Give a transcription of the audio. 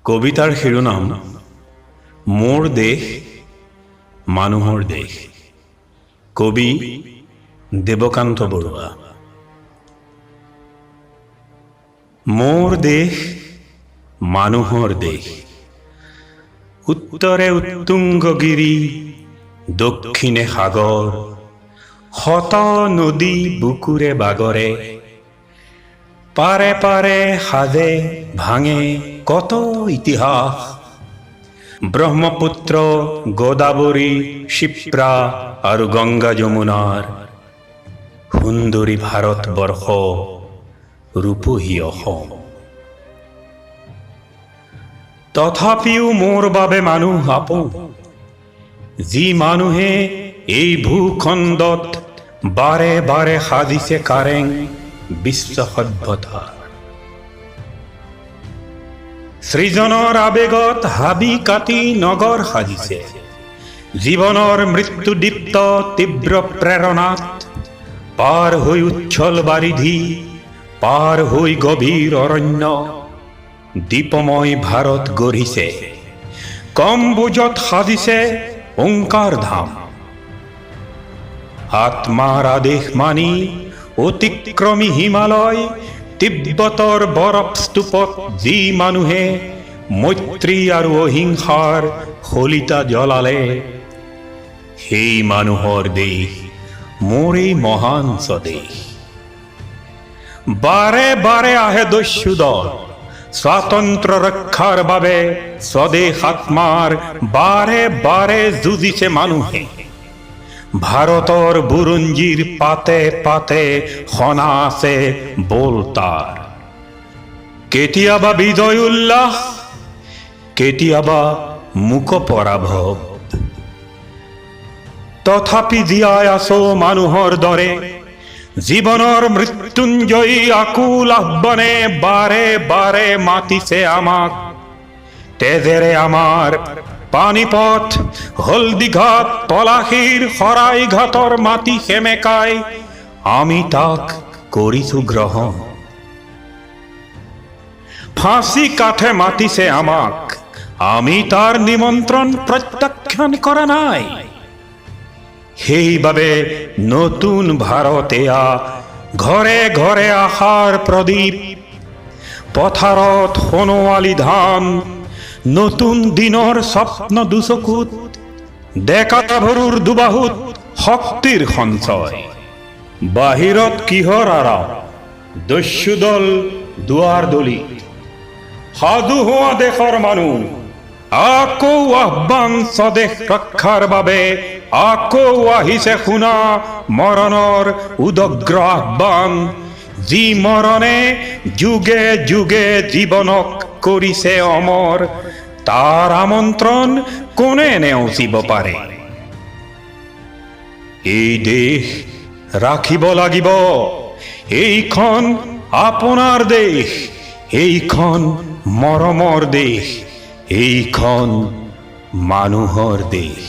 কবিতাৰ শিৰোনাম মোৰ দেশ মানুহৰ দেশ। কবি দেৱকান্ত বৰুৱা। মোৰ দেশ মানুহৰ দেশ, উত্তৰে উত্তুংগগিৰি, দক্ষিণে সাগৰ, শত নদী বুকুৰে বাগৰে, পাৰে পাৰে সাজে ভাঙে কত ইতিহাস। ব্ৰহ্মপুত্ৰ, গোদাবৰী, শিপ্ৰা আৰু গংগা যমুনাৰ সুন্দৰী ভাৰতবৰ্ষ, ৰূপহী অসম। তথাপিও মোৰ বাবে মানুহ আপোন, যি মানুহে এই ভূখণ্ডত বাৰে বাৰে সাজিছে কাৰেং বিশ্ব সভ্যতাৰ। সৃজনৰ আবেগত হাবি কাটি নগৰ সাজিছে, জীৱনৰ মৃত্যুদীপ্ত তীব্ৰ প্ৰেৰণাত পাৰ হৈ উচ্ছল বাৰিধি, পাৰ হৈ গভীৰ অৰণ্য, দীপময় ভাৰত গঢ়িছে, কম্বোজত সাজিছে ওংকাৰ ধাম। আত্মাৰ আদেশ মানি অতিক্ৰমী হিমালয়, তিব্বতৰ বৰফ স্তূপত যি মানুহে মৈত্ৰী আৰু অহিংসাৰ শলিতা জ্বলালে, সেই মানুহৰ দেশ মোৰ এই মহান স্বদেশ। বাৰে বাৰে আহে দস্যুদল, স্বাতন্ত্ৰ্য ৰক্ষাৰ বাবে স্বদেশ আত্মাৰ বাৰে বাৰে যুঁজিছে মানুহে। ভাৰতৰ বুৰঞ্জীৰ পাতে পাতে সনা আছে বোলতাৰ, কেতিয়াবা বিজয় উল্লাস, কেতিয়াবা মূক পৰাভৱ। তথাপি জীয়াই আছো মানুহৰ দৰে, জীৱনৰ মৃত্যুঞ্জয়ী আকুল আহ্বানে বাৰে বাৰে মাতিছে আমাক। তেজেৰে আমাৰ পানীপথ, হলদিঘাট, পলাশীৰ শৰাইঘাটৰ মাটি সেমেকাই আমি তাক কৰিছো গ্ৰহণ। ফাঁচি কাঠে মাতিছে আমাক, আমি তাৰ নিমন্ত্ৰণ প্ৰত্যাখ্যান কৰা নাই। সেইবাবে নতুন ভাৰত এয়া, ঘৰে ঘৰে আশাৰ প্ৰদীপ, পথাৰত সোণোৱালী ধান, নতুন দিনৰ স্বপ্ন দুচকুত, ডেকা গাভৰুৰ দুবাহুত শক্তিৰ সঞ্চয়। বাহিৰত কিহৰ আৰাম, দস্যুদল দুৱাৰ দলিত, সাজু হোৱা দেশৰ মানুহ, আকৌ আহ্বান স্বদেশ ৰক্ষাৰ বাবে, আকৌ আহিছে শুনা মৰণৰ উদগ্ৰ আহ্বান। যি মৰণে যুগে যুগে জীৱনক কৰিছে অমৰ, তাৰ আমন্ত্ৰণ কোনে নেওচিব পাৰে। এই দেশ ৰাখিব লাগিব, এইখন আপোনাৰ দেশ, এইখন মৰমৰ দেশ, এইখন মানুহৰ দেশ।